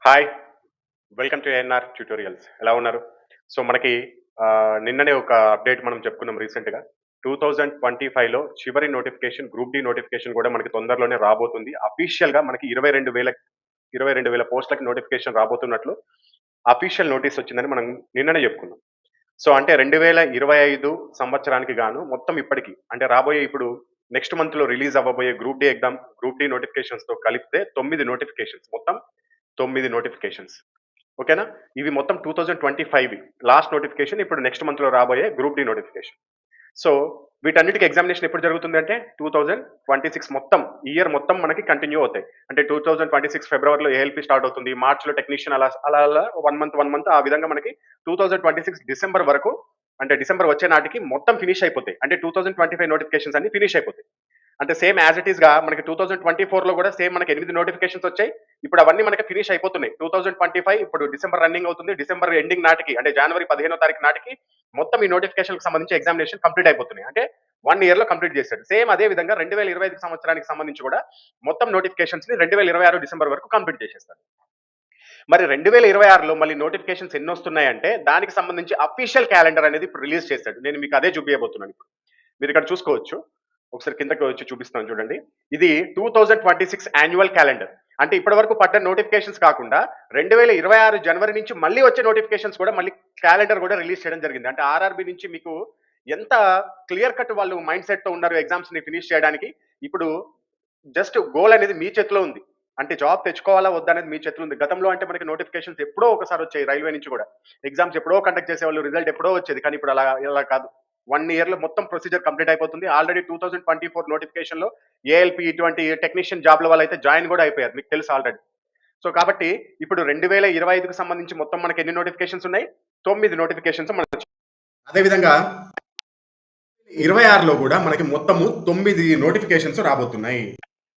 Hi! Welcome to ANR tutorials. ఎలా ఉన్నారు? So, మనకి నిన్ననే ఒక అప్డేట్ మనం చెప్పుకున్నాం రీసెంట్‌గా. 2025లో చివరి నోటిఫికేషన్ గ్రూప్ డి నోటిఫికేషన్ గూడా మనకి తొందరలోనే రాబోతుంది. అఫీషియల్‌గా మనకి 22,000 పోస్ట్‌లకి నోటిఫికేషన్ రాబోతున్నట్లు అఫీషియల్ నోటీస్ వచ్చిందని మనం నిన్ననే చెప్పుకున్నాం. సో, అంటే 2025 సంవత్సరానికి గాను మొత్తం ఇప్పటికి అంటే రాబోయే ఇప్పుడు నెక్స్ట్ మంత్‌లో రిలీజ్ అవ్వబోయే గ్రూప్ డి నోటిఫికేషన్స్‌తో కలిపితే 9 నోటిఫికేషన్స్ మొత్తం 9 నోటిఫికేషన్స్. ఓకేనా? ఇవి మొత్తం 2025 లాస్ట్ నోటిఫికేషన్ ఇప్పుడు నెక్స్ట్ మంత్‌లో రాబోయే గ్రూప్ డి నోటిఫికేషన్. సో, వీటన్నిటికి ఎగ్జామినేషన్ ఎప్పుడు జరుగుతుందంటే 2026 మొత్తం ఇయర్ మొత్తం మనకి కంటిన్యూ అవుతాయి. అంటే 2026 ఫిబ్రవరిలో ఏఎల్‌పీ స్టార్ట్ అవుతుంది. మార్చ్‌లో టెక్నీషియన్ అలా 1 మంత్ ఆ విధంగా మనకి 2026 డిసెంబర్ వరకు అంటే డిసెంబర్ వచ్చే నాటికి మొత్తం ఫినిష్ అయిపోతాయి. అంటే 2025 నోటిఫికేషన్స్ అన్నీ ఫినిష్ అయిపోతాయి. అంటే సేమ్ యాజ్ ఇట్ ఈస్‌గా మనకి 2024లో కూడా సేమ్ మనకి 8 నోటిఫికేషన్స్ వచ్చాయి. ఇప్పుడు అవన్నీ మనకి ఫినిష్ అయిపోతున్నాయి. 2025 ఇప్పుడు డిసెంబర్ రన్నింగ్ అవుతుంది. డిసెంబర్ ఎండింగ్ నాటికి అంటే జనవరి 15వ తారీఖు నాటికి మొత్తం ఈ నోటిఫికేషన్‌కి సంబంధించి ఎగ్జామినేషన్ కంప్లీట్ అయిపోతున్నాయి. అంటే 1 ఇయర్‌లో కంప్లీట్ చేశాడు. సేమ్ అదే విధంగా 2025 సంవత్సరానికి సంబంధించి కూడా మొత్తం నోటిఫికేషన్స్‌ని 2026 డిసెంబర్ వరకు కంప్లీట్ చేసేస్తాడు. మరి 2026లో మళ్ళీ నోటిఫికేషన్స్ ఎన్నొస్తున్నాయంటే దానికి సంబంధించి అఫీషియల్ క్యాలెండర్ అనేది ఇప్పుడు రిలీజ్ చేశాడు. నేను మీకు అదే చూపియబోతున్నాను ఇప్పుడు. మీరు ఇక్కడ చూసుకోవచ్చు. ఒకసారి కిందకి వచ్చి చూపిస్తాను చూడండి. ఇది 2026 యాన్యువల్ క్యాలెండర్. అంటే ఇప్పటివరకు పడ్డ నోటిఫికేషన్స్ కాకుండా 2026 జనవరి నుంచి మళ్ళీ వచ్చే నోటిఫికేషన్స్ కూడా మళ్ళీ క్యాలెండర్ కూడా రిలీజ్ చేయడం జరిగింది. అంటే ఆర్ఆర్‌బీ నుంచి మీకు ఎంత క్లియర్ కట్ వాళ్ళు మైండ్ సెట్‌తో ఉన్నారు ఎగ్జామ్స్‌ని ఫినిష్ చేయడానికి. ఇప్పుడు జస్ట్ గోల్ అనేది మీ చేతిలో ఉంది. అంటే జాబ్ తెచ్చుకోవాలా వద్దా అనేది మీ చేతిలో ఉంది. గతంలో అంటే మనకి నోటిఫికేషన్స్ ఎప్పుడో ఒకసారి వచ్చాయి రైల్వే నుంచి కూడా. ఎగ్జామ్స్ ఎప్పుడో కండక్ట్ చేసేవాళ్ళు. రిజల్ట్ ఎప్పుడో వచ్చేది. కానీ ఇప్పుడు అలా కాదు. 1 ఇయర్‌లో మొత్తం ప్రొసీజర్ కంప్లీట్ అయిపోతుంది. ఆల్రెడీ 2024 నోటిఫికేషన్‌లో ఏఎల్‌పీ ఇటువంటి టెక్నీషియన్ జాబ్‌ల వాళ్ళైతే జాయిన్ కూడా అయిపోయారు. మీకు తెలుసు ఆల్రెడీ. సో, కాబట్టి ఇప్పుడు 2025కి సంబంధించి మొత్తం మనకి ఎన్ని నోటిఫికేషన్స్ ఉన్నాయి? 9 నోటిఫికేషన్స్ మనకు అదే విధంగా 26లో కూడా మనకి మొత్తము 9 నోటిఫికేషన్స్ రాబోతున్నాయి.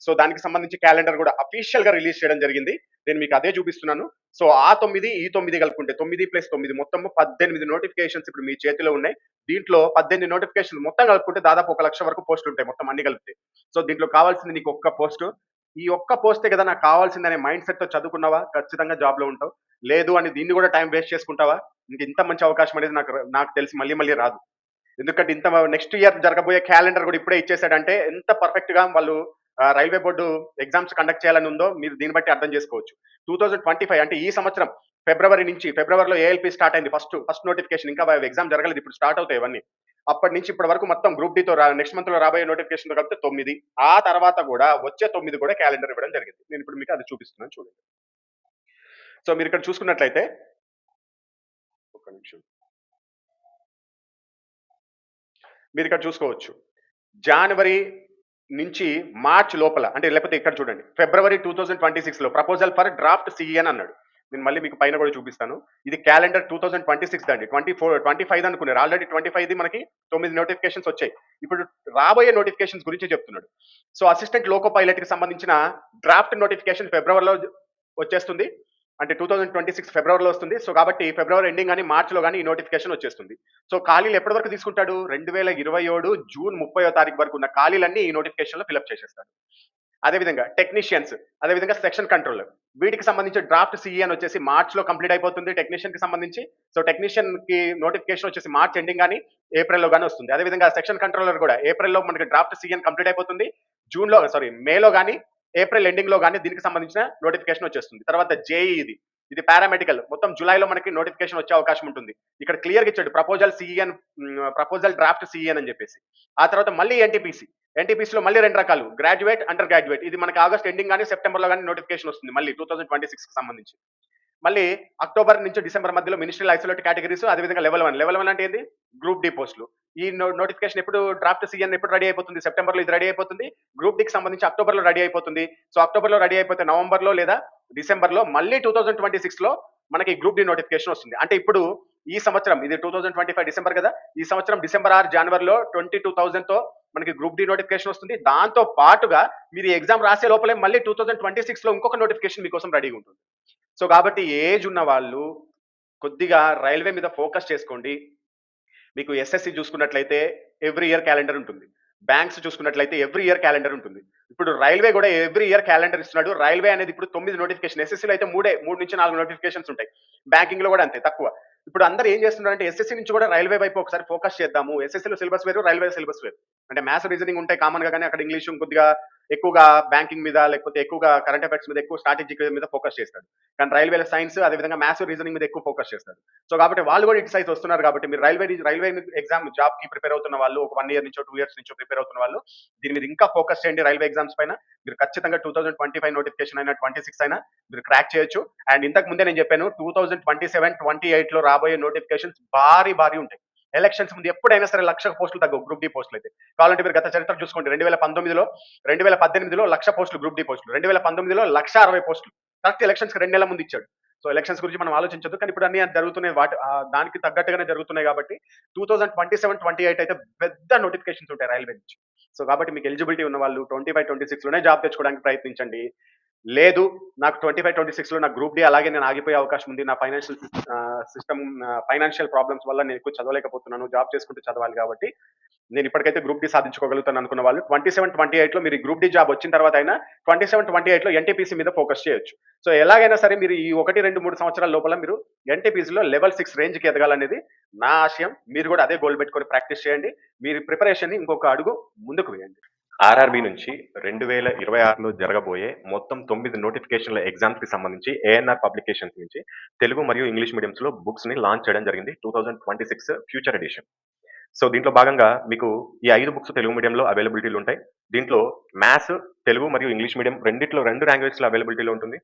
సో, దానికి సంబంధించి క్యాలెండర్ కూడా అఫీషియల్‌గా రిలీజ్ చేయడం జరిగింది. నేను మీకు అదే చూపిస్తున్నాను. సో, ఆ 9 ఈ 9 కలుపుకుంటే 9+9 మొత్తము 18 నోటిఫికేషన్స్ ఇప్పుడు మీ చేతిలో ఉన్నాయి. దీంట్లో 18 నోటిఫికేషన్స్ మొత్తం కలుపుకుంటే దాదాపు 1,00,000 వరకు పోస్టులుంటాయి మొత్తం అన్ని కలిపితే. సో, దీంట్లో కావాల్సింది నీకు ఒక్క పోస్టు. ఈ ఒక్క పోస్టే కదా నాకు కావాల్సిందనే మైండ్ సెట్‌తో చదువుకున్నావా ఖచ్చితంగా జాబ్‌లో ఉంటావు. లేదు అని దీన్ని కూడా టైం వేస్ట్ చేసుకుంటావా ఇంక ఇంత మంచి అవకాశం అనేది నాకు తెలిసి మళ్ళీ మళ్ళీ రాదు. ఎందుకంటే ఇంత నెక్స్ట్ ఇయర్ జరగబోయే క్యాలెండర్ కూడా ఇప్పుడే ఇచ్చేసాడంటే ఎంత పర్ఫెక్ట్ గా వాళ్ళు రైల్వే బోర్డు ఎగ్జామ్స్ కండక్ట్ చేయాలని ఉందో మీరు దీన్ని బట్టి అర్థం చేసుకోవచ్చు. 2025 అంటే ఈ సంవత్సరం ఫిబ్రవరిలో ఏఎల్పీ స్టార్ట్ అయింది ఫస్ట్ నోటిఫికేషన్. ఇంకా ఎగ్జామ్ జరగలేదు, ఇప్పుడు స్టార్ట్ అవుతాయి ఇవన్నీ. అప్పటి నుంచి ఇప్పటి వరకు మొత్తం గ్రూప్ డితో నెక్స్ట్ మంత్ లో రాబోయే నోటిఫికేషన్ తో కలిపితే 9. ఆ తర్వాత కూడా వచ్చే 9 కూడా క్యాలెండర్ ఇవ్వడం జరిగింది. నేను ఇప్పుడు మీకు అది చూపిస్తున్నాను చూడండి. సో, మీరు ఇక్కడ చూసుకున్నట్లయితే ఒక్క నిమిషం. మీరు ఇక్కడ చూసుకోవచ్చు. జనవరి నుంచి మార్చ్ లోపల అంటే లేకపోతే ఇక్కడ చూడండి. ఫిబ్రవరి 2026లో ప్రపోజల్ ఫర్ డ్రాఫ్ట్ సీఈఎన్ అన్నాడు. నేను మళ్ళీ మీకు పైన కూడా చూపిస్తాను. ఇది క్యాలెండర్ 2026 దండి. 25 అనుకున్నారు. ఆల్రెడీ 25ది మనకి 9 నోటిఫికేషన్స్ వచ్చాయి. ఇప్పుడు రాబోయే నోటిఫికేషన్స్ గురించి చెప్తున్నాడు. సో, అసిస్టెంట్ లోకో పైలట్‌కి సంబంధించిన డ్రాఫ్ట్ నోటిఫికేషన్ ఫిబ్రవరిలో వచ్చేస్తుంది. అంటే 2026 ఫిబ్రవరిలో వస్తుంది. సో, కాబట్టి ఫిబ్రవరి ఎండింగ్ గాని, మార్చ్‌లో గాని ఈ నోటిఫికేషన్ వచ్చేస్తుంది. సో, ఖాళీలు ఎప్పటి వరకు తీసుకుంటాడు? 2027 జూన్ 30వ తారీఖు వరకు ఉన్న ఖాళీలన్నీ ఈ నోటిఫికేషన్‌లో ఫిలప్ చేసేస్తాడు. అదేవిధంగా టెక్నీషియన్స్, అదేవిధంగా సెక్షన్ కంట్రోలర్ వీటికి సంబంధించి డ్రాఫ్ట్ సీఈఎన్ వచ్చేసి మార్చ్‌లో కంప్లీట్ అయిపోతుంది టెక్నీషియన్‌కి సంబంధించి. సో, టెక్నీషియన్‌కి నోటిఫికేషన్ వచ్చేసి మార్చ్ ఎండింగ్ గాని, ఏప్రిల్‌లో గాని వస్తుంది. అదేవిధంగా సెక్షన్ కంట్రోలర్ కూడా ఏప్రిల్‌లో మనకి డ్రాఫ్ట్ సీఈఎన్ కంప్లీట్ అయిపోతుంది. మేలో గాని, ఏప్రిల్ ఎండింగ్‌లో గాని దీనికి సంబంధించిన నోటిఫికేషన్ వచ్చేస్తుంది. తర్వాత జేఈ ఇది పారామెడికల్ మొత్తం జులైలో మనకి నోటిఫికేషన్ వచ్చే అవకాశం ఉంటుంది. ఇక్కడ క్లియర్‌గా ఇచ్చాడు ప్రపోజల్ డ్రాఫ్ట్ సీఈఎన్ అని చెప్పేసి. ఆ తర్వాత మళ్ళీ ఎన్టీపీసీలో మళ్ళీ 2 రకాలు గ్రాడ్యుయేట్, అండర్ గ్రాడ్యుయేట్. ఇది మనకి ఆగస్ట్ ఎండింగ్ గాని, సెప్టెంబర్‌లో గాని నోటిఫికేషన్ వస్తుంది మళ్ళీ 2026కి సంబంధించి. మళ్ళీ అక్టోబర్ నుంచి డిసెంబర్ మధ్యలో మినిస్ట్రియల్ ఐసోలేట్ కేటగిరీస్, అదేవిధంగా లెవెల్ 1 అంటే ఏంది? గ్రూప్ డి పోస్టులు. ఈ నోటిఫికేషన్ ఎప్పుడు డ్రాఫ్ట్ సీఎన్ ఎప్పుడు రెడీ అయిపోతుంది? సెప్టెంబర్‌లో ఇది రెడీ అయిపోతుంది. గ్రూప్ డికి సంబంధించి అక్టోబర్‌లో రెడీ అయిపోతుంది. సో, అక్టోబర్‌లో రెడీ అయిపోతే నవంబర్‌లో లేదా డిసెంబర్‌లో మళ్ళీ 2026లో మనకి గ్రూప్ డి నోటిఫికేషన్ వస్తుంది. అంటే ఇప్పుడు ఈ సంవత్సరం ఇది 2025 డిసెంబర్ కదా! ఈ సంవత్సరం డిసెంబర్ ఆర్ జనవరిలో 22,000తో మనకి గ్రూప్ డి నోటిఫికేషన్ వస్తుంది. దాంతో పాటుగా మీరు ఎగ్జామ్ రాసే లోపలే మళ్ళీ 2026లో ఇంకొక నోటిఫికేషన్ మీకోసం రెడీగా ఉంటుంది. సో, కాబట్టి ఏజ్ ఉన్న వాళ్ళు కొద్దిగా రైల్వే మీద ఫోకస్ చేసుకోండి. మీకు ఎస్ఎస్‌సి చూసుకున్నట్లయితే ఎవ్రీ ఇయర్ క్యాలెండర్ ఉంటుంది. బ్యాంక్స్ చూసుకున్నట్లయితే ఎవ్రీ ఇయర్ క్యాలెండర్ ఉంటుంది. ఇప్పుడు రైల్వే కూడా ఎవ్రీ ఇయర్ క్యాలెండర్ ఇస్తున్నాడు. రైల్వే అనేది ఇప్పుడు 9 నోటిఫికేషన్, ఎస్ఎస్సీలో అయితే 3 నుంచి 4 నోటిఫికేషన్స్ ఉంటాయి. బ్యాంకింగ్ లో కూడా అంతే తక్కువ. ఇప్పుడు అందరూ ఏం చేస్తున్నారంటే ఎస్ఎస్సీ నుంచి కూడా రైల్వే వైపు ఒకసారి ఫోకస్ చేద్దాము. ఎస్ఎస్సీలో సిలబస్ వేరు, రైల్వే సిలబస్ వేరు. అంటే మ్యాథ్స్ రీజనింగ్ ఉంటాయి కామన్ గా, కానీ అక్కడ ఇంగ్లీష్ కొద్దిగా ఎక్కువగా బ్యాంకింగ్ మీద, లేకపోతే ఎక్కువగా కరెంట్ అఫైర్స్ మీద, ఎక్కువ స్ట్రాటజిక్ మీద ఫోకస్ చేస్తాడు. కానీ రైల్వేల సైన్స్ అదేవిధంగా మ్యాథ్స్ రీజనింగ్ మీద ఎక్కువ ఫోకస్ చేస్తాడు. సో కాబట్టి వాళ్ళు కూడా ఇటు సైజ్ వస్తున్నారు కాబట్టి మీరు రైల్వే ఎగ్జామ్ జాబ్ కి ప్రిపేర్ అవుతున్న వాళ్ళు, ఒక 1 ఇయర్ నుంచో 2 ఇయర్స్ నుంచో ప్రిపేర్ అవుతున్న వాళ్ళు దీని మీద ఇంకా ఫోకస్ చేయండి. రైల్వే ఎగ్జామ్స్ పైన మీరు ఖచ్చితంగా 2025 నోటిఫికేషన్ అయినా 26 అయినా మీరు క్రాక్ చేయొచ్చు. అండ్ ఇంతకు ముందే నేను చెప్పాను 2027, 28 లో రాబోయే నోటిఫికేషన్స్ భారీ ఉంటాయి. ఎలక్షన్స్ ముందు ఎప్పుడైనా సరే 1,00,000 పోస్టులు తగ్గవు గ్రూప్ డి పోస్టులు అయితే. కావాలంటే మీరు గత చరిత్ర చూసుకోండి. 2018లో 1,00,000 పోస్టులు గ్రూప్ డి పోస్టులు, 2019లో 1,60,000 పోస్టులు. కరెక్ట్ ఎలక్షన్స్ కి 2 నెలల ముందు ఇచ్చాడు. సో ఎలక్షన్స్ గురించి మనం ఆలోచించదు, కానీ ఇప్పుడు అన్ని జరుగుతున్నాయి, దానికి తగ్గట్టుగానే జరుగుతున్నాయి కాబట్టి 2027, 28 అయితే పెద్ద నోటిఫికేషన్స్ ఉంటాయి రైల్వే నుంచి. సో కాబట్టి మీకు ఎలిజిబిలిటీ ఉన్న వాళ్ళు 25, 26 లోనే జాబ్ తెచ్చుకోవడానికి ప్రయత్నించండి. లేదు నాకు 25, 26 లో నాకు గ్రూప్ డి అలాగే నేను ఆగిపోయే అవకాశం ఉంది, నా ఫైనాన్షియల్ సిస్టమ్ ఫైనాన్షియల్ ప్రాబ్లమ్స్ వల్ల నేను ఎక్కువ చదవలేకపోతున్నాను, జాబ్ చేసుకుంటూ చదవాలి కాబట్టి నేను ఇప్పటికైతే గ్రూప్ డి సాధించుకోగలుగుతాను అనుకున్న వాళ్ళు 27, 28 లో మీరు గ్రూప్ డి జాబ్ వచ్చిన తర్వాత అయినా 27, 28 లో ఎన్టీపీసీ మీద ఫోకస్ చేయొచ్చు. సో ఎలాగైనా సరే మీరు ఈ 1, 2, 3 సంవత్సరాల లోపల మీరు ఎన్టీపీసీలో లెవెల్ 6 రేంజ్ కి ఎదగాలనేది నా ఆశయం. మీరు కూడా అదే గోల్ పెట్టుకొని ప్రాక్టీస్ చేయండి. మీరు ప్రిపరేషన్ ని ఇంకొక అడుగు ముందుకు వేయండి. ఆర్ఆర్బి నుంచి 2026లో జరగబోయే మొత్తం 9 నోటిఫికేషన్ల ఎగ్జామ్స్ కి సంబంధించి ఏఎన్ఆర్ పబ్లికేషన్స్ నుంచి తెలుగు మరియు ఇంగ్లీష్ మీడియంస్ లో బుక్స్ ని లాంచ్ చేయడం జరిగింది. 2026 ఫ్యూచర్ ఎడిషన్. సో దీంట్లో భాగంగా మీకు ఈ 5 బుక్స్ తెలుగు మీడియంలో అవైలబిలిటీలో ఉంటాయి. దీంట్లో మ్యాథ్స్ తెలుగు మరియు ఇంగ్లీష్ మీడియం రెండిట్లో 2 లాంగ్వేజ్లో అవైలబిలిటీలో ఉంటుంది.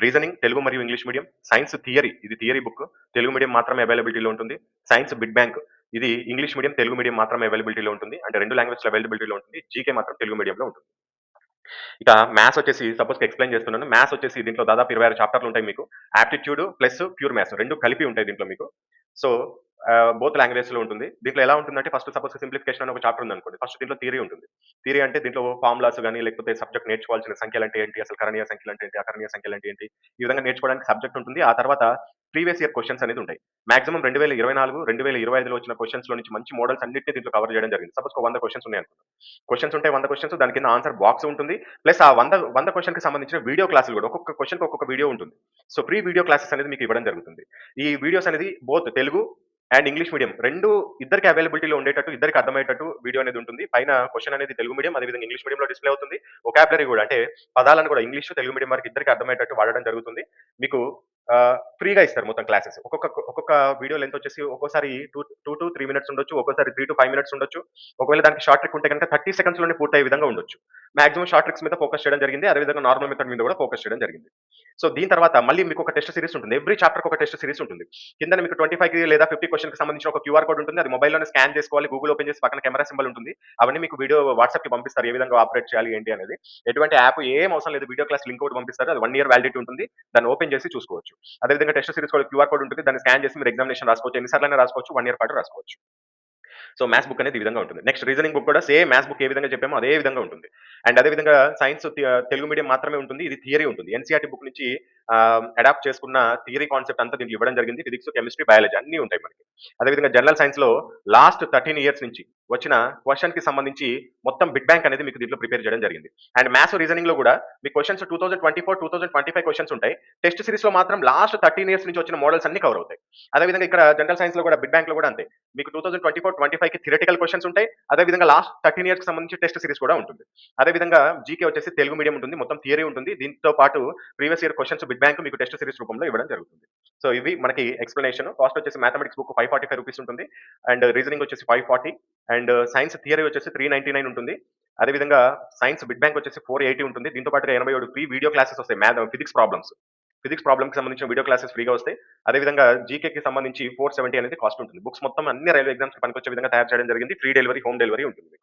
రీజనింగ్ తెలుగు మరియు ఇంగ్లీష్ మీడియం, సైన్స్ థియరీ ఇది థియరీ బుక్ తెలుగు మీడియం మాత్రమే అవైలబిలిటీలో ఉంటుంది. సైన్స్ బిగ్ బ్యాంక్ ఇది ఇంగ్లీష్ మీడియం తెలుగు మీడియం మాత్రమే అవైలబిలిటీలో ఉంటుంది. అంటే 2 లాంగ్వేజ్లో అవైలబిలిటీలో ఉంటుంది. జీకే మాత్రం తెలుగు మీడియంలో ఉంటుంది. ఇక మ్యాథ్స్ వచ్చేసి సపోజ్ ఎక్స్ప్లెయిన్ చేస్తున్నాను. మ్యాథ్స్ వచ్చేసి దీంట్లో దాదాపు 26 చాప్టర్లు ఉంటాయి మీకు. ఆప్టిట్యూడ్ ప్లస్ ప్యూర్ మ్యాథ్స్ 2 కలిపి ఉంటాయి దీంట్లో మీకు. సో బోత్ లాంగ్వేజ్ లో ఉంటుంది. దీంట్లో ఎలా ఉంటుందంటే ఫస్ట్ సపోజ్ సింప్లిఫికేషన్ అని ఒక చాప్టర్ ఉంది అనుకోండి. ఫస్ట్ దీంట్లో థియరీ ఉంటుంది. థియరీ అంటే దీంట్లో ఫార్ములాస్ కానీ, లేకపోతే సబ్జెక్ట్ నేర్చుకోవాల్సిన సంఖ్యలు అంటే ఏంటి, అసలు కరణీయ సంఖ్యలు అంటే ఏంటి, అకరణీయ సంఖ్యలు అంటే ఏంటి, ఈ విధంగా నేర్చుకోవడానికి సబ్జెక్ట్ ఉంటుంది. ఆ తర్వాత ప్రీవియస్ ఇయర్ క్వశ్చన్స్ అనేది ఉంటాయి. మాక్సిమం 2024, 2025లో వచ్చిన క్వశ్చన్స్ లో నుంచి మంచి మోడల్స్ అన్నింటినీ దీంట్లో కవర్ చేయడం జరిగింది. సపోజ్ 100 క్వశ్చన్స్ ఉన్నాయి అనుకోండి. క్వశ్చన్స్ ఉంటాయి 100 క్వశ్చన్స్, దాని కింద ఆన్సర్ బాక్స్ ఉంటుంది. ప్లస్ ఆ 100 క్వశ్చన్ కి సంబంధించిన వీడియో క్లాసులు కూడా ఒక్కొక్క క్వశ్చన్ ఒక్కొక్క వీడియో ఉంటుంది. సో ఫ్రీ వీడియో క్లాసెస్ అనేది మీకు ఇవ్వడం జరుగుతుంది. ఈ వీడియోస్ అనేది both Telugu and English medium ఇద్దరికి అవైలబిలిటీలో ఉండేటట్టు, ఇద్దరికి అర్థమయ్యేటట్టు వీడియో అనేది ఉంటుంది. పైన క్వశ్చన్ అనేది తెలుగు మీడియం అదేవిధంగా ఇంగ్లీష్ మీడియంలో డిస్ప్లే అవుతుంది. వొకాబులరీ కూడా అంటే పదాలను కూడా ఇంగ్లీష్ తెలుగు మీడియం వారికి ఇద్దరికి అర్థమయ్యేటట్టు వాడడం జరుగుతుంది. మీకు ఫ్రీగా ఇస్తారు మొత్తం క్లాసెస్. ఒక్కొక్క వీడియో లెంత్ వచ్చేసి ఒక్కోసారి 2 to 3 మినిట్స్ ఉండొచ్చు, ఒక్కోసారి 3 to 5 మినిట్స్ ఉండొచ్చు. ఒకవేళ దానికి షార్ట్ ట్రిక్ ఉంటే కనుక 30 సెకండ్స్ లోనే పూర్తయ్యే విధంగా ఉండొచ్చు. మాక్సిమం షార్ట్ ట్రిక్స్ మీద ఫోకస్ చేయడం జరిగింది. అదేవిధంగా నార్మల్ మెథడ్ మీద కూడా ఫోకస్ చేయడం జరిగింది. సో దీని తర్వాత మళ్ళీ మీకు ఒక టెస్ట్ సిరీస్ ఉంటుంది. ఎవ్రీ చాప్టర్ ఒక టెస్ట్ సిరీస్ ఉంటుంది. కింద మీకు 25 లేదా 50 క్వశ్చన్ కి సంబంధించిన ఒక క్యూఆర్ కోడ్ ఉంటుంది. అది మొబైల్లోనే స్కాన్ చేసుకోవాలి. గూగుల్ ఓపెన్ చేసి పక్కన కెమెరా సింబల్ ఉంటుంది. అవన్నీ మీకు వీడియో వాట్సాప్ కి పంపిస్తారు, ఏ విధంగా ఆపరేట్ చేయాలి ఏంటి అనేది. ఎటువంటి యాప్ ఏం అవసరం లేదు. వీడియో క్లాస్ లింక్ ఒకటి పంపిస్తారు. అది 1 ఇయర్ వ్యాలిడిటీ ఉంటుంది. దాన్ని ఓపెన్ చేసి చూసుకోవచ్చు. అదేవిధంగా టెస్ట్ సిరీస్ కూడా క్యూఆర్ కోడ్ ఉంటుంది. దాన్ని స్కాన్ చేసి మీరు ఎగ్జామినేషన్ రాసుకోవచ్చు. ఎన్నిసార్లు రాసుకోవచ్చు, 1 ఇయర్ పాటు రాసుకోవచ్చు. సో మ్యాథ్స్ బుక్ అనేది ఈ విధంగా ఉంటుంది. నెక్స్ట్ రీజనింగ్ బుక్ కూడా సేమ్ మ్యాథ్స్ బుక్ ఏ విధంగా చెప్పామో అదే విధంగా ఉంటుంది. అండ్ అదే విధంగా సైన్స్ తెలుగు మీడియం మాత్రమే ఉంటుంది. ఇది థియరీ ఉంటుంది. ఎన్సీఆర్టీ బుక్ నుంచి అడాప్ట్ చేసుకున్న థియరీ కాన్సెప్ట్ అంతా దీనికి ఇవ్వడం జరిగింది. ఫిజిక్స్, కెమిస్ట్రీ, బయాలజీ అన్ని ఉంటాయి మనకి. అదేవిధంగా జనరల్ సైన్స్ లో లాస్ట్ 13 ఇయర్స్ నుంచి వచ్చిన క్వశ్చన్ కి సంబంధించి మొత్తం బిగ్ బ్యాంక్ అనేది మీకు దీంట్లో ప్రిపేర్ చేయడం జరిగింది. అండ్ మ్యాథ్స్ రీజనింగ్ లో కూడా మీ క్వశ్చన్స్ 2024, 2025 క్వశ్చన్స్ ఉంటాయి. టెస్ట్ సిరీస్ లో మాత్రం లాస్ట్ 13 ఇయర్స్ నుంచి వచ్చిన మోడల్స్ అన్ని కవర్ అవుతాయి. అదేవిధంగా ఇక్కడ జనరల్ సైన్స్ లో కూడా బిగ్ బ్యాంక్ లో కూడా అంతే. మీకు 2024, 25 కి థియరిటికల్ క్వశ్చన్స్ ఉంటాయి. అదేవిధంగా లాస్ట్ 13 ఇయర్స్ కి సంబంధించి టెస్ట్ సిరీస్ కూడా ఉంటుంది. అదేవిధంగా జీకే వచ్చేసి తెలుగు మీడియం ఉంటుంది. మొత్తం థియరీ ఉంటుంది. దీంతో పాటు previous year questions bit bank మీకు టెస్ట్ సిరీస్ రూపంలో ఇవ్వడం జరుగుతుంది. సో ఇవి మనకి ఎక్స్ప్లెనేషన్. కాస్ట్ వచ్చేసి మ్యాథమెటిక్స్ బుక్ 545 రూపీస్ ఉంటుంది. అండ్ రీజనింగ్ వచ్చేసి 540. అండ్ సైన్స్ థియరీ వచ్చేసి 399 ఉంటుంది. అదేవిధంగా సైన్స్ బిగ్ బ్యాంక్ వచ్చేసి 480 ఉంటుంది. దీంతో పాటు 87 ఫ్రీ వీడియో క్లాసెస్ వస్తాయి. ఫిజిక్స్ ప్రాబ్లమ్స్ కి సంబంధించిన వీడియో క్లాసెస్ ఫ్రీగా వస్తాయి. అదేవిధంగా జీకేకి సంబంధించి 470 అనేది కాస్ట్ ఉంటుంది. బుక్స్ మొత్తం అన్ని రైల్వే ఎగ్జామ్స్ పనికొచ్చే విధంగా తయారు చేయడం జరిగింది. ఫ్రీ డెలివరీ, హోమ్ డెలివరీ ఉంటుంది.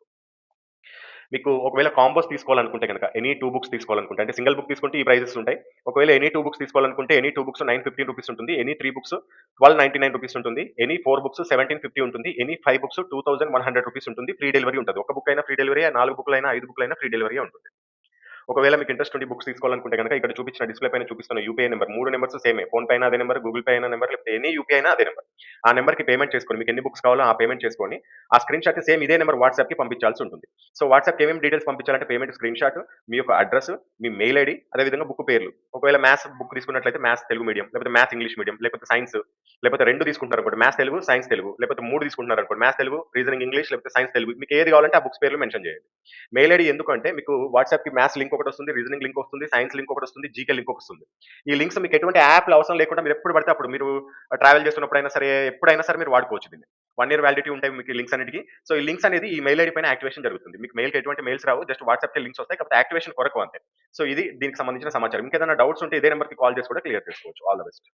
మీకు ఒకవేళ కాంబోస్ తీసుకోవాలనుకుంటే కనుక ఎనీ 2 బుక్స్ తీసుకోవాలనుకుంటే, అంటే సింగిల్ బుక్ తీసుకుంటే ఈ ప్రైజెస్ ఉంటాయి. ఒకవేళ ఎనీ 2 బుక్స్ తీసుకోవాలనుకుంటే ఎనీ 2 బుక్స్ 915 రూపీస్ ఉంటుంది. ఎనీ 3 బుక్స్ 1299 రూపీస్ ఉంటుంది. ఎనీ 4 బుక్స్ 1750 ఉంటుంది. ఎనీ 5 బుక్స్ 2100 రూపీస్ ఉంటుంది. ఫ్రీ డెలివరీ ఉంటుంది. ఒక బుక్ అయినా ఫ్రీ డెలివరీ, 4 బుక్లు అయినా 5 బుక్లు అయినా ఫ్రీ డెలివరీ ఉంటుంది. ఒకవేళ మీకు ఇంట్రెస్ట్ ఉండి బుక్స్ తీసుకోవాలనుకుంటే గనక ఇక్కడ చూపించిన డిస్‌ప్లే పైన చూపిస్తున్న యూపీఐ నంబర్ 3 నంబర్స్ సేమే. ఫోన్‌పే అయినా అదే నంబర్, గూగుల్ పే అయినా నంబర్, లేకపోతే ఎనీ యూపీఐ అయినా అదే నంబర్. ఆ నంబర్‌కి పేమెంట్ చేసుకొని మీకు ఎన్ని బుక్స్ కావాలో ఆ పేమెంట్ చేసుకొని, ఆ స్క్రీన్ షాట్ సేమ్ ఇదే నంబర్ వాట్సాప్‌కి పంపించాల్సి ఉంటుంది. సో, వాట్సాప్‌కి ఏమేమి డీటెయిల్స్ పంపించాలంటే పేమెంట్ స్క్రీన్ షాట్, మీ యొక్క అడ్రెస్, మీ మెయిల్ ఐడీ, అదే విధంగా బుక్ పేర్లు. ఒకవేళ మ్యాథ్స్ బుక్ తీసుకున్నట్లయితే మ్యాథ్స్ తెలుగు మీడియం, లేకపోతే మ్యాథ్స్ ఇంగ్లీష్ మీడియం, లేకపోతే సైన్స్, లేకపోతే 2 తీసుకుంటున్నారనుకోండి మ్యాథ్స్ తెలుగు, సైన్స్ తెలుగు, లేకపోతే 3 తీసుకుంటున్నారనుకోండి మ్యాథ్స్ తెలుగు, రీజనింగ్ ఇంగ్లీష్, లేకపోతే సైన్స్ తెలుగు. మీకు ఏది కావాలంటే ఆ బుక్స్ పేర్లు మెన్షన్ చేయండి. మెయిల్ ఐడీ ఎందుకంటే మీకు వాట్సాప్‌కి మ్యాథ్స్ లింక్ ఒకటొస్తుంది, రీజనింగ్ లింక్ వస్తుంది, సైన్స్ లింక్ ఒకటొస్తుంది, జీకే లింక్ ఒకటొస్తుంది. ఈ లింక్స్ మీకు ఎటువంటి యాప్‌లు అవసరం లేకుండా మీరు ఎప్పుడు పడితే అప్పుడు మీరు ట్రావెల్ చేస్తున్నప్పుడైనా సరే, ఎప్పుడైనా సరే మీరు వాడుకోవచ్చు దీన్ని. 1 ఇయర్ వాలిడిటీ ఉంటాయి మీకు ఈ లింక్స్ అన్నిటికి. సో, ఈ లింక్స్ అనేది ఈ మెయిల్ ఐడీ పైన యాక్టివేషన్ జరుగుతుంది. మీకు మెయిల్‌కి ఎటువంటి మెయిల్స్ రావు. జస్ట్ వాట్సాప్‌కే లింక్స్ వస్తాయి. కాకపోతే యాక్టివేషన్ కొరకు అంతే. సో, ఇది దీనికి సంబంధించిన సమాచారం. ఇంకేదైనా డౌట్స్ ఉంటే ఇదే నంబర్‌కి కాల్ చేసి కూడా క్లియర్ చేసుకోవచ్చు. All the best.